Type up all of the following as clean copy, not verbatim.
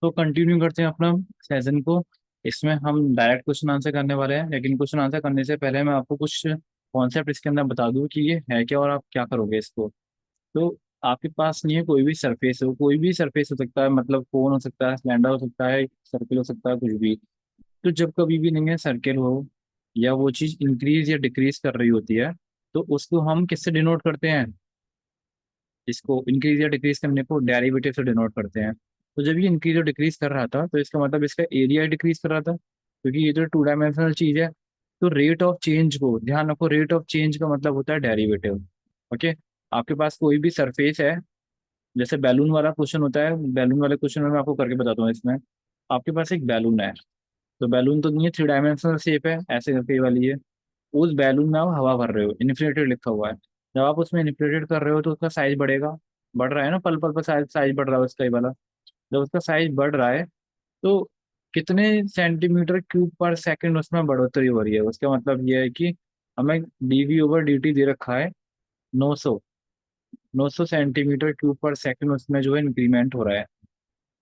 तो कंटिन्यू करते हैं अपना सेशन को। इसमें हम डायरेक्ट क्वेश्चन आंसर करने वाले हैं, लेकिन क्वेश्चन आंसर करने से पहले मैं आपको कुछ कॉन्सेप्ट इसके अंदर बता दूं कि ये है क्या और आप क्या करोगे इसको। तो आपके पास नहीं है, कोई भी सरफेस हो, कोई भी सरफेस हो सकता है, मतलब कोन हो सकता है, सिलेंडर हो सकता है, सर्किल हो सकता है, कुछ भी। तो जब कभी भी नहीं है सर्किल हो या वो चीज इंक्रीज या डिक्रीज कर रही होती है, तो उसको हम किससे डिनोट करते हैं? इसको इंक्रीज या डिक्रीज करने को डेरिवेटिव से डिनोट करते हैं। तो जब ये इंक्रीज और डिक्रीज कर रहा था तो इसका मतलब इसका एरिया डिक्रीज कर रहा था, क्योंकि ये तो टू डायमेंशनल चीज है। तो रेट ऑफ चेंज को ध्यान रखो, रेट ऑफ चेंज का मतलब होता है डेरिवेटिव। ओके। आपके पास कोई भी सरफेस है, जैसे बैलून वाला क्वेश्चन होता है, बैलून वाले क्वेश्चन में मैं आपको करके बताता हूँ। इसमें आपके पास एक बैलून है, तो बैलून तो नहीं है, थ्री डायमेंशनल शेप है, ऐसे करके ये वाली है। उस बैलून में आप हवा भर रहे हो, इन्फ्लेटेड लिखा हुआ है। जब आप उसमें इन्फ्लेटेड कर रहे हो तो उसका साइज बढ़ेगा, बढ़ रहा है ना, पल पल पर साइज साइज बढ़ रहा है उसका, ये वाला। जब उसका साइज बढ़ रहा है तो कितने सेंटीमीटर क्यूब पर सेकंड उसमें बढ़ोतरी हो रही है, उसका मतलब ये है कि हमें डीवी ओवर डी दे रखा है 900, 900 सेंटीमीटर क्यूब पर सेकंड उसमें जो है इंक्रीमेंट हो रहा है।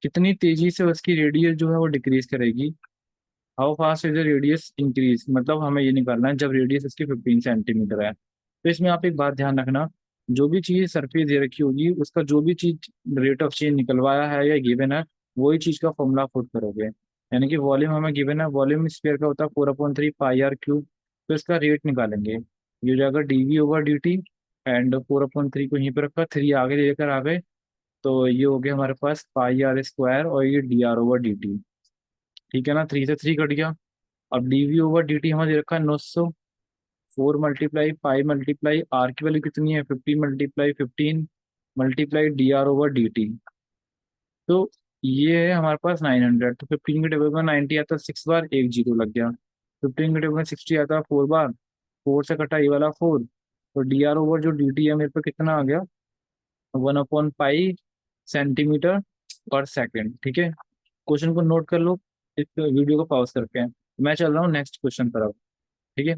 कितनी तेजी से उसकी रेडियस जो है वो डिक्रीज करेगी? How fast is the radius increase, मतलब हमें ये निकालना है जब रेडियस इसकी 15 सेंटीमीटर है। तो इसमें आप एक बात ध्यान रखना, जो भी चीज सरफेस दे रखी होगी उसका जो भी चीज रेट ऑफ चेंज निकलवाया है या गिवन है, वही चीज का फॉर्मूला पुट करोगे। यानी कि वॉल्यूम हमें गिवन है, वॉल्यूम स्फीयर का होता है 4/3 पाई आर क्यूब। तो इसका रेट निकालेंगे, ये हो जाएगा dv over d t. And 4/3 को यहीं पर रखा, थ्री आगे लेकर आ गए, तो ये हो गया हमारे पास पाई आर स्क्वायर, और ये D r over d t. ठीक है ना, थ्री से थ्री कट गया। अब डीवी ओवर डी टी हमें दे रखा है 900, 4 × पाई मल्टीप्लाई आर की वैल्यू कितनी है, 50 × 15 multiply D r over d t. तो ये है हमारे पास 900। तो 15 के टेबल में 90 आता है, 6 बार एक जीरो लग गया। 15 के टेबल में 60 आता है 4 बार, 4 से कटा ये वाला 4। तो डी आर ओवर जो डी टी है मेरे पे कितना आ गया, 1/पाई सेंटीमीटर पर सेकेंड। ठीक है, क्वेश्चन को नोट कर लो, इस वीडियो को पॉज करके। मैं चल रहा हूँ नेक्स्ट क्वेश्चन पर अब। ठीक है।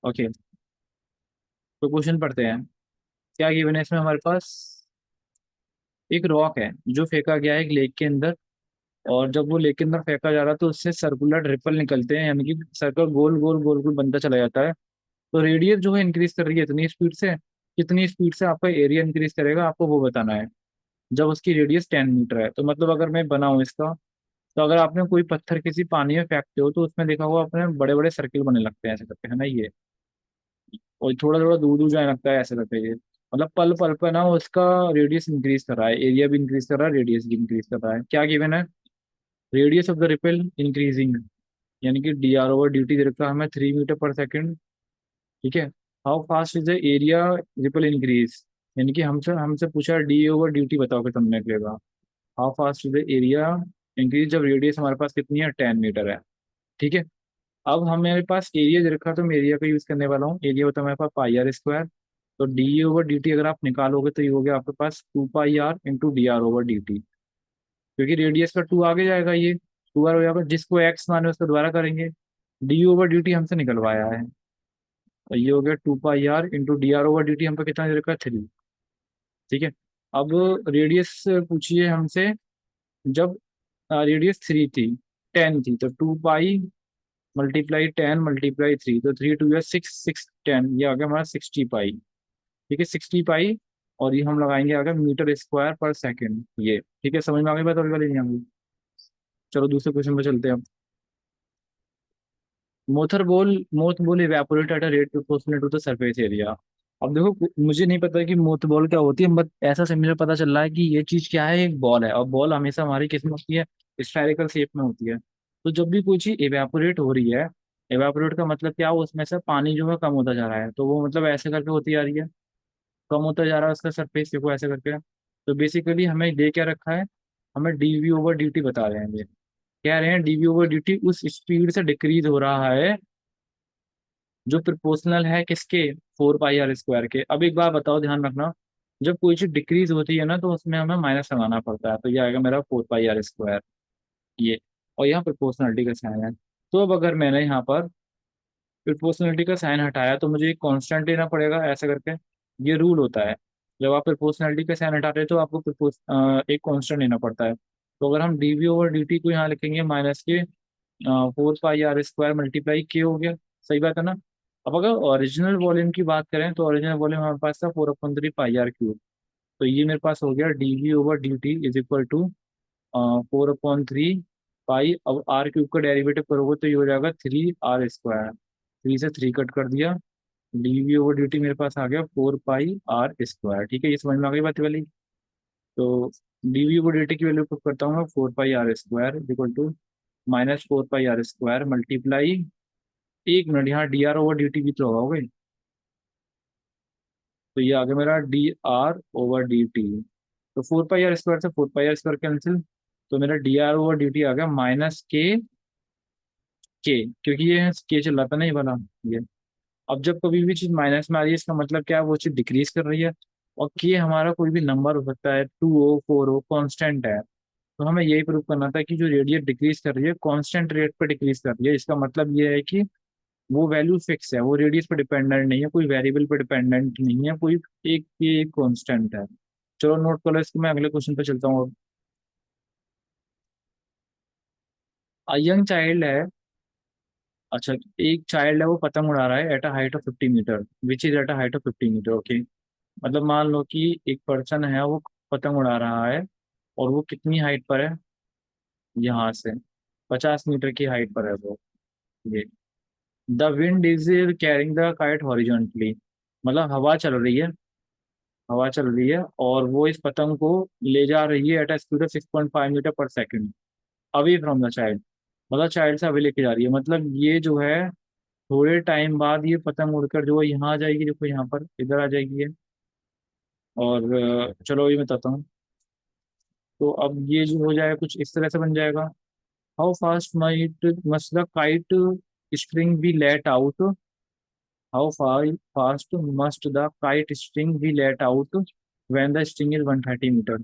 ओके। तो क्वेश्चन पढ़ते हैं। क्या गिवन है इसमें हमारे पास? एक रॉक है जो फेंका गया है एक लेक के अंदर, और जब वो लेक के अंदर फेंका जा रहा है तो उससे सर्कुलर रिपल निकलते हैं, यानी कि सर्कल गोल गोल गोल गोल बनता चला जाता है। तो रेडियस जो है इंक्रीज कर रही है इतनी स्पीड से, कितनी स्पीड से आपका एरिया इंक्रीज करेगा आपको वो बताना है। जब उसकी रेडियस 10 मीटर है, तो मतलब अगर मैं बनाऊं इसका, तो अगर आपने कोई पत्थर किसी पानी में फेंकते हो तो उसमें देखा होगा अपने बड़े बड़े सर्किल बनने लगते हैं ऐसे करके, है ना ये। और थोड़ा थोड़ा दूर दूर जाने लगता है ऐसे करके ये, मतलब पल पल पर ना उसका रेडियस इंक्रीज कर रहा है, एरिया भी इंक्रीज कर रहा है, रेडियस भी इंक्रीज कर रहा है। क्या गिवन है? Radius of the ripple increasing, यानी कि d r over d t दे रखा है हमें 3 मीटर पर सेकेंड। ठीक है। How fast is the area ripple increase, यानी कि हमसे हमसे पूछा डी ओवर डी टी बताओ कि तुमने निकलेगा। How fast is the area increase जब रेडियस हमारे पास कितनी है, 10 मीटर है। ठीक है। अब हमारे पास एरिया दे रखा है तो मैं एरिया का यूज करने वाला हूँ। एरिया होता है हमारे पास पाई आर स्क्वायर। तो डी ओवर डी टी अगर आप निकालोगे तो ये हो गया आपके पास 2 pi r into d r over d t, क्योंकि रेडियस का 2 आगे जाएगा, ये 2 बार हो जाएगा, जिसको एक्स माने उसको दोबारा करेंगे। डी ओवर डी टी हमसे निकलवाया है, और ये हो गया 2 pi r into d r over d t, हम पे कितना दे रखा है, 3। ठीक है। अब रेडियस पूछिए हमसे, जब रेडियस 3 थी, 10 थी, तो 2 पाई मल्टीप्लाई 10 मल्टीप्लाई 3, तो 3 × 2 = 6, 6 × 10, ये आ गया हमारा 60 पाई। ठीक है, 60 पाई। और ये हम लगाएंगे आगे मीटर स्क्वायर पर सेकंड, ये ठीक है, समझ में आ गई बात और नहीं आ गई? चलो दूसरे क्वेश्चन पे चलते हैं। Moth ball evaporate at a rate proportional to the surface area. अब देखो, मुझे नहीं पता कि मोथ बॉल क्या होती है, बट ऐसा से मुझे पता चल रहा है कि ये चीज क्या है, एक बॉल है, और बॉल हमेशा हमारी किस में होती है, स्फेरिकल शेप में होती है। तो जब भी कोई चीज इवेपोरेट हो रही है, इवेपोरेट का मतलब क्या, उसमें से पानी जो है कम होता जा रहा है, तो वो मतलब ऐसे करके होती जा रही है, कम होता जा रहा है उसका सरफेस, देखो ऐसे करके। तो बेसिकली हमें दे क्या रखा है, हमें डीवी ओवर डी टी बता रहे हैं ये, कह रहे हैं डीवी ओवर डी टी उस स्पीड से डिक्रीज हो रहा है जो प्रोपोर्शनल है किसके, 4 पाई आर स्क्वायर के। अब एक बार बताओ, ध्यान रखना, जब कोई चीज डिक्रीज होती है ना तो उसमें हमें माइनस लगाना पड़ता है, तो ये आएगा मेरा 4 पाई आर स्क्वायर, ये। और यहाँ प्रोपोर्शनलिटी का साइन है। तो अब अगर मैंने यहाँ पर प्रोपोर्शनलिटी का साइन हटाया तो मुझे एक कांस्टेंट लेना पड़ेगा ऐसा करके, ये रूल होता है। जब आप प्रोपोर्शनलिटी का साइन हटाते हैं तो आपको एक कांस्टेंट लेना पड़ता है। तो अगर हम d v over d t को यहाँ लिखेंगे माइनस के 4 पाई आर स्क्वायर मल्टीप्लाई के हो गया। सही बात है ना। अब अगर ओरिजिनल वॉल्यूम की बात करें तो ओरिजिनल वॉल्यूम हमारे पास था 4/3 पाई आर क्यूब। तो ये मेरे पास हो गया d v over d t is equal to 4/3 pi. अब आर क्यूब का डेरिवेटिव करोगे तो ये हो जाएगा 3 r स्क्वायर। 3 से 3 कट कर दिया। D v over d t मेरे पास आ गया 4 पाई आर स्क्वायर। ठीक है, ये समझ में आ गई बात वाली। तो d v over d t की वैल्यू पुट करता हूँ मैं, 4 pi r square equal to -4 pi r square multiply, 1 minute, यहाँ d r over d t भी तो होगा भाई। तो ये आ गया मेरा d r over d t. तो 4 पाई आर स्क्वायर से 4 पाई आर स्क्वायर कैंसिल। तो मेरा d r over d t आ गया माइनस के, क्योंकि ये के चल रहा था नहीं बना ये। अब जब कभी भी चीज माइनस में आ रही है इसका मतलब क्या है, वो चीज डिक्रीज कर रही है। और के हमारा कोई भी नंबर हो सकता है, 2 हो 4 हो, कांस्टेंट है। तो हमें यही प्रूव करना था कि जो रेडियस डिक्रीज कर रही है कांस्टेंट रेट पे डिक्रीज कर रही है। इसका मतलब ये है कि वो वैल्यू फिक्स है, वो रेडियस पे डिपेंडेंट नहीं है, कोई वेरिएबल पे डिपेंडेंट नहीं है, कोई एक ये एक कांस्टेंट है। चलो नोट कर लो इसको, मैं अगले क्वेश्चन पे चलता हूँ। अब यंग चाइल्ड है। अच्छा, एक चाइल्ड है वो पतंग उड़ा रहा है at a height of 50 metre, which is at a height of 50 metre. Okay, मतलब मान लो कि एक पर्सन है वो पतंग उड़ा रहा है, और वो कितनी हाइट पर है, यहाँ से 50 मीटर की हाइट पर है वो। ये the wind is carrying the kite horizontally, मतलब हवा चल रही है, हवा चल रही है और वो इस पतंग को ले जा रही है at a speed of 6.5 meter पर second away from the child. मतलब चाइल्ड से अवे लेके जा रही है, मतलब ये जो है थोड़े टाइम बाद ये पतंग उड़कर जो है यहाँ आ जाएगी, देखो यहाँ पर इधर आ जाएगी ये। और चलो ये बताता हूँ। तो अब ये जो हो जाएगा कुछ इस तरह से बन जाएगा। How fast might must the kite string be let out, how fast must the kite string be let out when the string is 130 metre.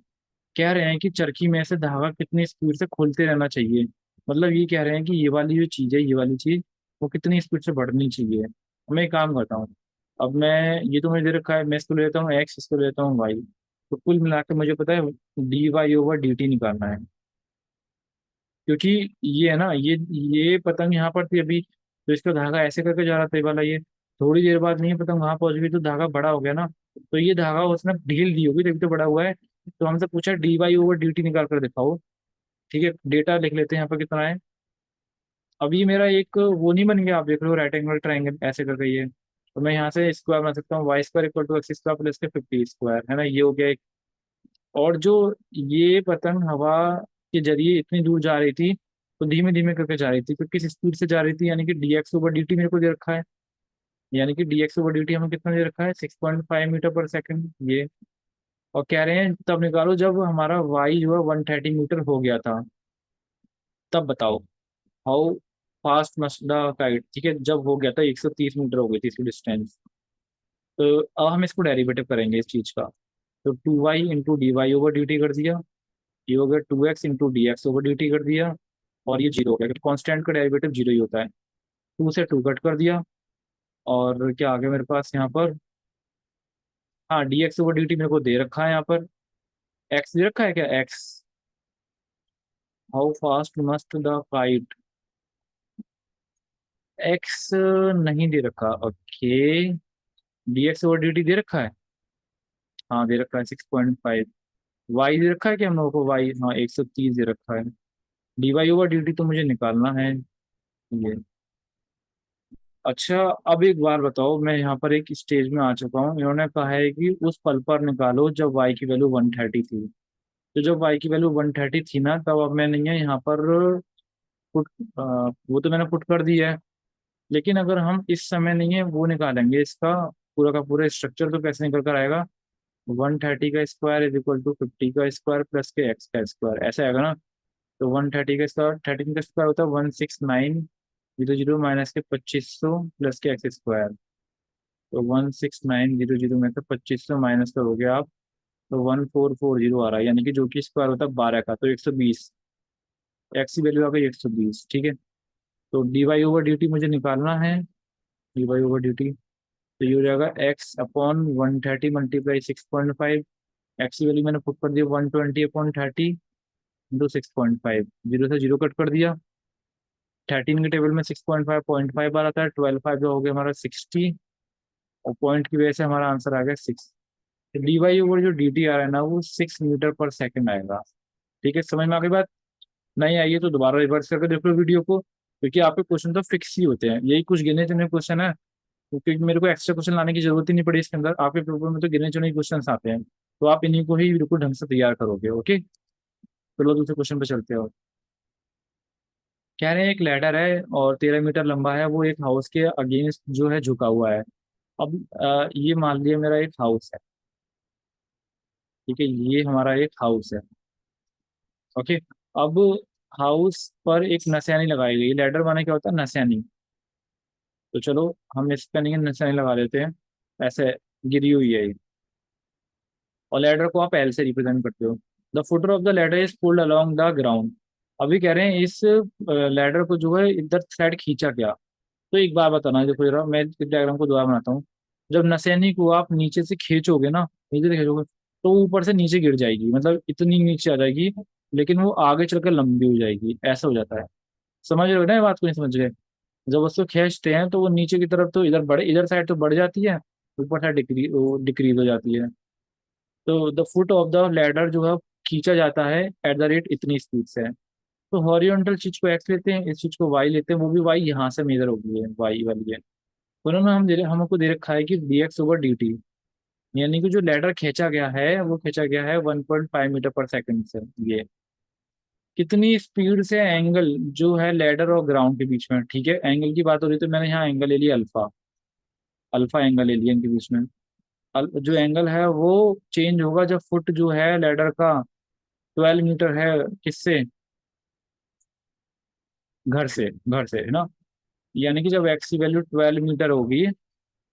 कह रहे हैं कि चरखी में से धागा कितनी स्पीड से खोलते रहना चाहिए। मतलब ये कह रहे हैं कि ये वाली जो चीज़ है, ये वाली चीज़ वो कितनी स्पीड से बढ़नी चाहिए। मैं एक काम करता हूँ, अब मैं ये तो मुझे दे रखा है, मैं इसको लेता हूँ एक्स, इसको लेता हूँ वाई। तो कुल मिला के मुझे पता है d y over d t निकालना है। क्योंकि ये है ना, ये पतंग यहाँ पर थी अभी, तो इसका धागा ऐसे करके जा रहा था ये वाला, ये थोड़ी देर बाद नहीं पतंग वहां पहुंच गई तो धागा बड़ा हो गया ना। तो ये धागा उसने ढील दी होगी तभी तो बड़ा हुआ है। तो हमसे पूछा d y over d t निकाल कर दिखाओ। ठीक है, डेटा लिख लेते हैं यहाँ पर कितना है। अब ये मेरा एक वो नहीं बन गया, आप देख लो राइट एंगल ट्राइंगल ऐसे करके ये। तो मैं यहाँ से स्क्वायर बना सकता हूँ, y square equal to x square plus के 50 स्क्वायर, है ना, ये हो गया एक। और जो ये पतंग हवा के जरिए इतनी दूर जा रही थी, तो धीमे धीमे करके जा रही थी, तो किस स्पीड से जा रही थी, यानी कि D x over d t मेरे को दे रखा है। यानी कि D x over d T हमें कितना दे रखा है, 6.5 मीटर पर सेकेंड ये। और कह रहे हैं तब निकालो जब हमारा वाई जो है 130 मीटर हो गया था, तब बताओ how fast must the kite. ठीक है, जब हो गया था 130 मीटर हो गई थी इसकी डिस्टेंस। तो अब हम इसको डेरिवेटिव करेंगे इस चीज का। तो 2y into d y over d t कर दिया, ये हो गया 2x into d x over d t कर दिया। और ये जीरो हो गया, कॉन्स्टेंट का डेरिवेटिव जीरो ही होता है। 2 से 2 कट कर दिया। और क्या आ गया मेरे पास यहाँ पर, हाँ D x over d t मेरे को दे रखा है यहाँ पर। एक्स दे रखा है क्या, x, how fast must the kite. X नहीं दे रखा, okay. D x over d t दे रखा है, हाँ दे रखा है 6.5। वाई दे रखा है क्या हम लोगों को, वाई हाँ 130 दे रखा है। D y over d t तो मुझे निकालना है ये। अच्छा, अब एक बार बताओ, मैं यहाँ पर एक स्टेज में आ चुका हूँ, इन्होंने कहा है कि उस पल पर निकालो जब y की वैल्यू 130 थी। तो जब y की वैल्यू 130 थी ना, तब अब मैंने यहाँ पर पुट, वो तो मैंने पुट कर दिया है। लेकिन अगर हम इस समय नहीं है वो निकालेंगे इसका पूरा का पूरा स्ट्रक्चर, तो कैसे निकल कर आएगा, 130 का स्क्वायर इज इक्वल टू 50 का स्क्वायर प्लस के एक्स का स्क्वायर, ऐसा आएगा ना। तो 130 का स्क्वायर, 13 का स्क्वायर होता है 16900 माइनस के 2500 प्लस के एक्स स्क्वायर। तो 16900 में से 2500 माइनस करोगे आप, तो 1440 आ रहा है, यानी कि जो कि स्क्वायर होता है 12 का, तो 120। एक्स की वैल्यू आ गई 120। ठीक है, तो d y over d t मुझे निकालना है, d y over d t. तो ये हो जाएगा एक्स अपॉन 130 मल्टीप्लाई 6.5। एक्स की वैल्यू मैंने पुट कर दी 120/30। इंटू 6.5, जीरो से जीरो कट कर दिया। 13 के टेबल में 6.5 0.5 बार आता है, 12 5 जो हो गया हमारा 60, और पॉइंट की वजह से हमारा आंसर आ गया 6। डी वाई ओवर जो डी टी आ रहा है ना, वो 6 मीटर पर सेकेंड आएगा। ठीक है, समझ में आ गई बात? नहीं आई है तो दोबारा रिवर्स करके देख लो वीडियो को, क्योंकि आपके क्वेश्चन तो फिक्स ही होते हैं, यही कुछ गिने चुने क्वेश्चन है। क्योंकि मेरे को एक्स्ट्रा क्वेश्चन लाने की जरूरत ही नहीं पड़ी इसके अंदर, आपके पेपर में तो गिने चुने क्वेश्चन आते हैं, तो आप इन्हीं को ही बिल्कुल ढंग से तैयार करोगे। ओके, चलो दूसरे क्वेश्चन पे चलते हो। कह रहे हैं एक लैडर है और 13 मीटर लंबा है, वो एक हाउस के अगेंस्ट जो है झुका हुआ है। अब ये मान लिया मेरा एक हाउस है। ठीक है, ये हमारा एक हाउस है। ओके, अब हाउस पर एक नसैनी लगाई गई। लैडर माने क्या होता है? नसैनी। तो चलो हम इस पे नहीं नसैनी लगा देते हैं, ऐसे गिरी हुई है ये। और लैडर को आप एल से रिप्रेजेंट करते हो। The footer of the ladder is pulled along the ground. अभी कह रहे हैं इस लैडर को जो है इधर साइड खींचा गया। तो एक बार बताना, देखो जरा मैं इस डायग्राम को दोबारा बनाता हूँ। जब नसैनी को आप नीचे से खींचोगे ना, नीचे से खींचोगे, तो वो ऊपर से नीचे गिर जाएगी, मतलब इतनी नीचे आ जाएगी, लेकिन वो आगे चलकर लंबी हो जाएगी, ऐसा हो जाता है। समझ रहे हो ना ये बात को? नहीं समझ गए? जब उसको खींचते हैं तो वो नीचे की तरफ तो इधर बढ़े, इधर साइड तो बढ़ जाती है, ऊपर साइड डिक्रीज हो जाती है। तो the foot of the ladder जो है खींचा जाता है एट द रेट इतनी स्पीड से। तो हॉरिजॉन्टल चीज को एक्स लेते हैं, इस चीज को वाई लेते हैं, वो भी वाई यहाँ से मेजर होगी है, वाई वाली है। तो उन्होंने हमको दे रखा है कि D x over d T, यानी कि जो लैडर खींचा गया है वो खींचा गया है 1.5 मीटर पर सेकेंड से। ये कितनी स्पीड से एंगल जो है लैडर और ग्राउंड के बीच में। ठीक है, एंगल की बात हो रही तो मैंने यहाँ एंगल ले लिया अल्फा, अल्फा एंगल ले लिया इनके बीच में। जो एंगल है वो चेंज होगा जब फुट जो है लैडर का 12 मीटर है, किससे? घर से है ना। यानी कि जब एक्स की वैल्यू 12 मीटर होगी,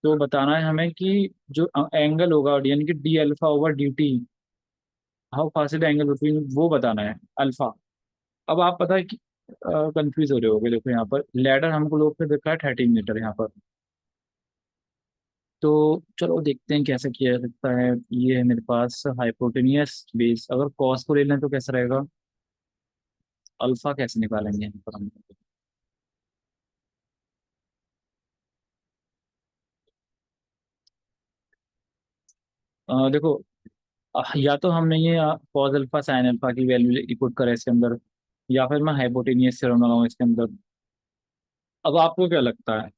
तो बताना है हमें कि जो एंगल होगा, यानी कि D alpha over d T, how fast is the angle between, वो बताना है अल्फा। अब आप पता है कि कंफ्यूज हो रहे होगे, देखो यहाँ पर लैडर हमको लोग पे देखा है 13 मीटर यहाँ पर। तो चलो देखते हैं कैसे किया जा सकता है। ये है मेरे पास हाइपोटेनियस बेस, अगर कॉस को ले लें तो कैसा रहेगा? अल्फा कैसे निकालेंगे यहाँ पर हम? देखो, या तो हमने ये कॉस अल्फा साइन अल्फा की वैल्यू पुट करें इसके अंदर, या फिर मैं हाइपोटेनियस थ्योरम लगाऊं इसके अंदर। अब आपको क्या लगता है?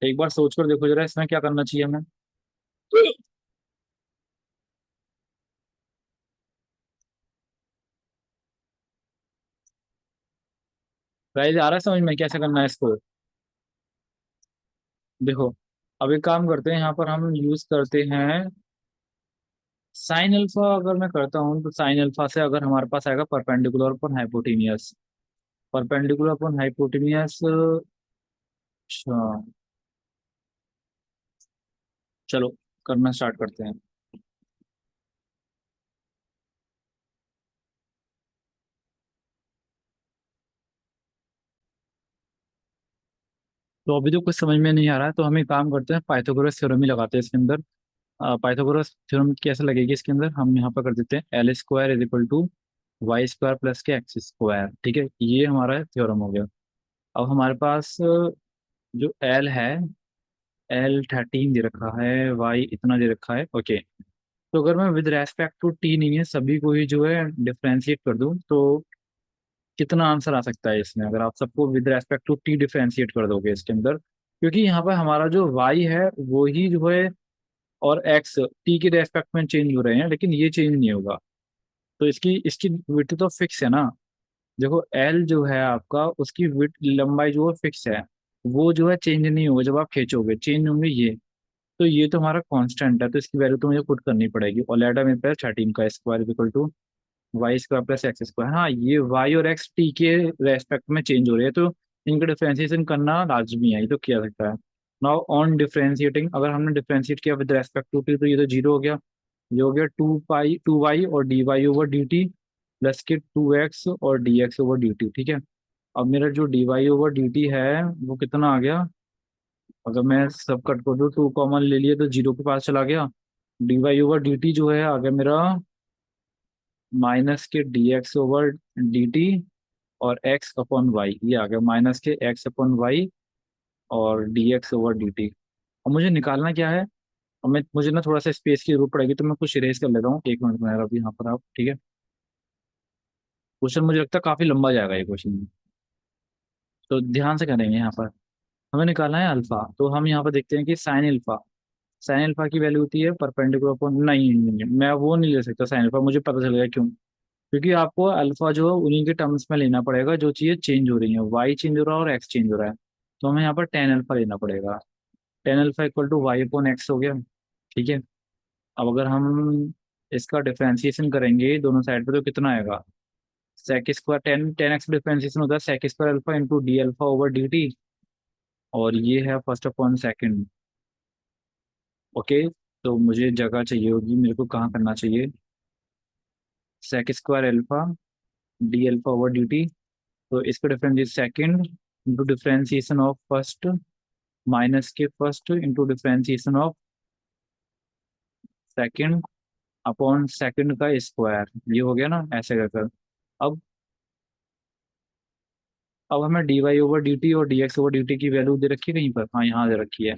एक बार सोच कर देखो जरा, इसमें क्या करना चाहिए हमें। गाइस आ रहा है समझ में कैसे करना है इसको? देखो, अब एक काम करते हैं, यहाँ पर हम यूज करते हैं साइन अल्फा। अगर मैं करता हूँ तो साइन अल्फा से अगर हमारे पास आएगा perpendicular upon hypotenuse, perpendicular upon hypotenuse. अच्छा, चलो करना स्टार्ट करते हैं। तो अभी तो कुछ समझ में नहीं आ रहा है, तो हम एक काम करते हैं, पाइथागोरस थ्योरम ही लगाते हैं इसके अंदर। पाइथागोरस थ्योरम कैसे लगेगी इसके अंदर? हम यहाँ पर कर देते हैं l square is equal to y square plus के एक्स स्क्वायर। ठीक है, ये हमारा थ्योरम हो गया। अब हमारे पास जो एल है, एल 13 दे रखा है, वाई इतना दे रखा है। ओके, तो अगर मैं विद रेस्पेक्ट टू टी नहीं है सभी को ही जो है डिफरेंशिएट कर दूं, तो कितना आंसर आ सकता है इसमें, अगर आप सबको with respect to t differentiate कर दोगे इसके अंदर? क्योंकि यहाँ पर हमारा जो वाई है वो ही जो है, और एक्स टी के रेस्पेक्ट में चेंज हो रहे हैं, लेकिन ये चेंज नहीं होगा। तो इसकी इसकी विड्थ तो फिक्स है ना। देखो एल जो है आपका, उसकी विड्थ लंबाई जो है फिक्स है, वो जो है चेंज नहीं होगा, जब आप खींचोगे चेंज होंगे ये। तो ये तो हमारा कांस्टेंट है, तो इसकी वैल्यू तो मुझे पुट करनी पड़ेगी। और लेटर में पे 13 का square equal to y square plus x square. हाँ, ये वाई और एक्स टी के रेस्पेक्ट में चेंज हो रहे हैं, तो इनका डिफरेंशिएशन करना लाजमी है, ये तो किया सकता है। नाउ ऑन डिफरेंशिएटिंग, अगर हमने डिफरेंशिएट किया विद रेस्पेक्ट टू टी, तो ये तो जीरो हो गया। ये हो गया 2 पाई 2 वाई और d y over d t, plus के 2 एक्स और d x over d t. ठीक है, अब मेरा जो d y over d t है वो कितना आ गया? अगर मैं सब कट कर दूँ, टू कॉमन ले लिए तो जीरो के पास चला गया। D y over d t जो है आ गया मेरा माइनस के d x over d t और एक्स अपॉन वाई, ये आ गया माइनस के एक्स अपॉन वाई और d x over d t. और मुझे निकालना क्या है? और मैं मुझे ना थोड़ा सा स्पेस की जरूरत पड़ेगी, तो मैं कुछ इरेज कर लेता हूँ, एक मिनट में अभी यहाँ पर आप, ठीक है? क्वेश्चन मुझे लगता है काफी लंबा जाएगा ये क्वेश्चन, तो ध्यान से करेंगे यहाँ पर। हमें निकालना है अल्फा, तो हम यहाँ पर देखते हैं कि साइन अल्फा, साइन अल्फा की वैल्यू होती है परपेंडिकुलर अपॉन, नहीं, मैं वो नहीं ले सकता साइन अल्फा, मुझे पता चल गया क्यों। क्योंकि आपको अल्फा जो है उन्हीं के टर्म्स में लेना पड़ेगा जो चीज़ें चेंज हो रही हैं, वाई चेंज हो रहा है और एक्स चेंज हो रहा है। तो हमें यहाँ पर टेन अल्फा लेना पड़ेगा। Tan alpha equal to y upon x हो गया, ठीक है? अब अगर हम इसका डिफरेंशिएशन करेंगे दोनों साइड पे तो कितना आएगा? Sec square, tan tan x differentiation होता है sec square alpha into d alpha over d t, और ये है फर्स्ट अपॉन सेकंड। ओके, तो मुझे जगह चाहिए होगी, मेरे को कहाँ करना चाहिए? Sec square alpha d alpha over d t, तो इसका difference second into differentiation of first minus के first into differentiation of second upon second का स्क्वायर, ये हो गया ना ऐसे कर। अब अब हमें d y over d t और d x over d t की वैल्यू दे रखी है कहीं पर, हाँ यहाँ दे रखी है,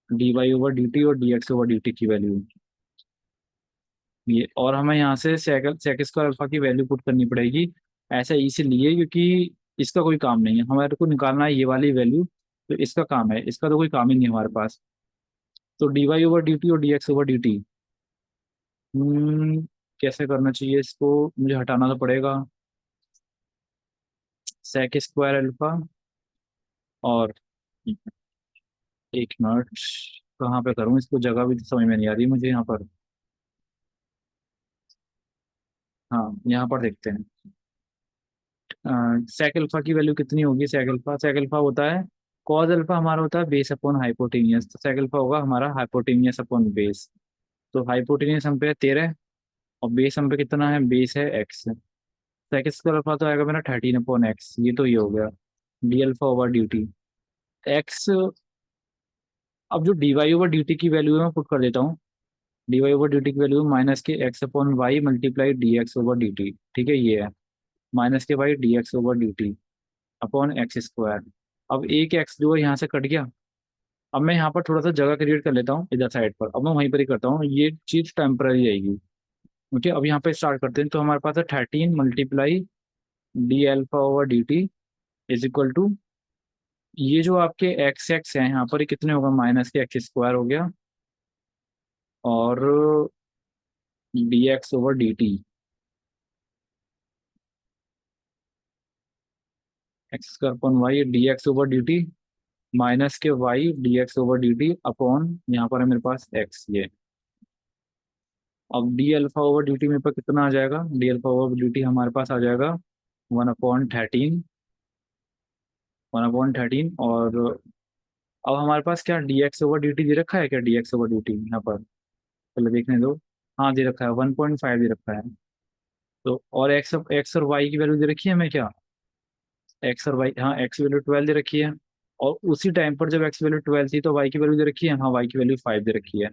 d y over d t और d x over d t की वैल्यू ये, और हमें यहाँ से सेक स्क्वायर अल्फा की वैल्यू पुट करनी पड़ेगी। ऐसा इसीलिए क्योंकि इसका कोई काम नहीं है, हमारे को निकालना है ये वाली वैल्यू, तो इसका काम है, इसका तो कोई काम ही नहीं है हमारे पास। तो d y over d t और d x over d t, कैसे करना चाहिए इसको? मुझे हटाना तो पड़ेगा सेक स्क्वायर अल्फा, और एक मिनट, कहाँ पे करूँ इसको? जगह भी तो समझ में नहीं आ रही मुझे यहाँ पर। हाँ, यहाँ पर देखते हैं। सेक अल्फा की वैल्यू कितनी होगी? सेक अल्फा होता है, कॉज अल्फा हमारा होता है बेस अपॉन हाइपोटेनियस, तो सेक अल्फा होगा हमारा हाइपोटेनियस अपॉन बेस। तो हाइपोटेनियस हम पे है 13, और बेस हम पे कितना है? बेस है एक्स। सेक स्क्वायर अल्फा तो आएगा मेरा 13 अपॉन एक्स, ये तो ये हो गया d alpha over d t x. अब जो d y over d t की वैल्यू है मैं पुट कर देता हूँ, d y over d t की वैल्यू माइनस के x upon y multiply d x over d t, ठीक है? ये है माइनस के y d x over d t upon x square. अब एक एक्स जो है यहाँ से कट गया। अब मैं यहाँ पर थोड़ा सा जगह क्रिएट कर लेता हूँ इधर साइड पर, अब मैं वहीं पर ही करता हूँ, ये चीज टेम्पररी आएगी। ओके, अब यहाँ पे स्टार्ट करते हैं, तो हमारे पास है 13 × d alpha over d t is equal to, ये जो आपके एक्स एक्स है यहाँ पर ये कितने होगा? माइनस के एक्स स्क्वायर हो गया, और d x over d t, x square upon y d x over d t minus के y d x over d t upon यहाँ पर है मेरे पास एक्स ये। अब d alpha over d t मेरे पास कितना आ जाएगा? D alpha over d t हमारे पास आ जाएगा 1/13, 1/13। और अब हमारे पास क्या d x over d t दे रखा है क्या? D x over d t यहाँ पर पहले देखने दो। हाँ दे रखा है, 1.5 दे रखा है। तो और एक्स और वाई की वैल्यू दे रखी है हमें क्या? एक्स और वाई, हाँ एक्स वैल्यू 12 दे रखी है, और उसी टाइम पर जब एक्स वैल्यू 12 थी तो वाई की वैल्यू दे रखी है, हाँ वाई की वैल्यू 5 दे रखी है।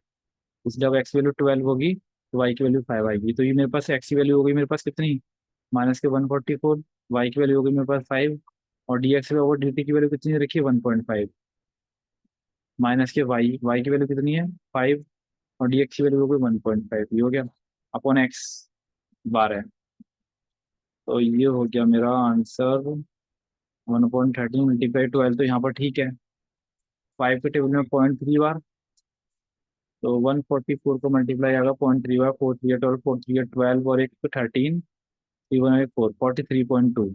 उस जब एक्स वैल्यू 12 होगी तो वाई की वैल्यू 5 आएगी, तो ये मेरे पास एक्स की वैल्यू हो गई मेरे पास कितनी? माइनस के 144, वाई की वैल्यू हो गई मेरे पास 5, और d x over d t की वैल्यू कितनी रखी है? 1.5, माइनस के वाई, वाई की वैल्यू कितनी है? 5, और डी एक्स की वैल्यू हो गई 1.5, ये हो गया अपॉन एक्स बार है। तो ये हो गया मेरा आंसर 1/13 × 12, तो यहाँ पर ठीक है। 5 के टेबल में 0.3 बार, तो 144 को मल्टीप्लाई आएगा 0.3 बार, 4 3 12, 4 3 12, और एक 13, 3 1 4, 43.2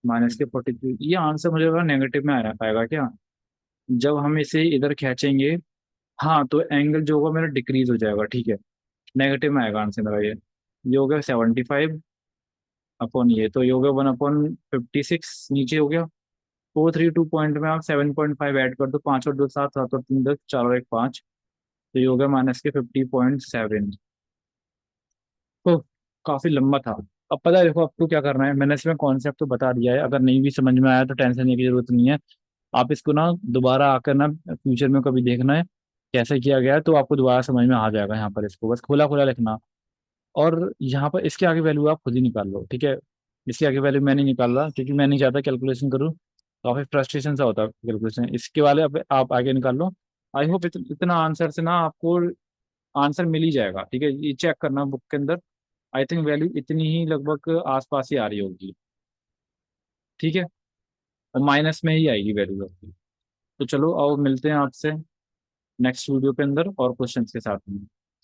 माइनस के 43, ये आंसर मुझे लगा नेगेटिव में आ पाएगा क्या? जब हम इसे इधर खींचेंगे, हाँ तो एंगल जो होगा मेरा डिक्रीज हो जाएगा, ठीक है? नेगेटिव में आएगा आंसर मेरा ये हो गया 75 अपॉन ये, तो ये हो गया 1/56, नीचे हो गया 432 पॉइंट में आप 7.5 ऐड कर दो, 5 और 2 7, 7 और 3 10, 4 और 1 5, तो ये हो गया माइनस के 50.7। तो काफी लंबा था। अब पता है देखो आपको क्या करना है, मैंने इसमें कॉन्सेप्ट तो बता दिया है, अगर नहीं भी समझ में आया तो टेंशन लेने की जरूरत नहीं है। आप इसको ना दोबारा आकर ना फ्यूचर में कभी देखना है कैसे किया गया है, तो आपको दोबारा समझ में आ जाएगा। यहाँ पर इसको बस खोला खोला लिखना। और यहाँ पर इसके आगे वैल्यू आप खुद ही निकाल लो, ठीक है। इसके आगे वैल्यू मैं नहीं निकाल रहा क्योंकि मैं नहीं चाहता कैलकुलेशन करूँ, तो काफी फ्रस्ट्रेशन सा होता है कैलकुलेशन। इसके वाले आप आगे निकाल लो। आई होप इतना आंसर से ना आपको आंसर मिल ही जाएगा, ठीक है। ये चेक करना बुक के अंदर, आई थिंक वैल्यू इतनी ही लगभग आसपास ही आ रही होगी, ठीक है। और माइनस में ही आएगी वैल्यू आपकी। तो चलो, आओ मिलते हैं आपसे नेक्स्ट वीडियो के अंदर और क्वेश्चंस के साथ में।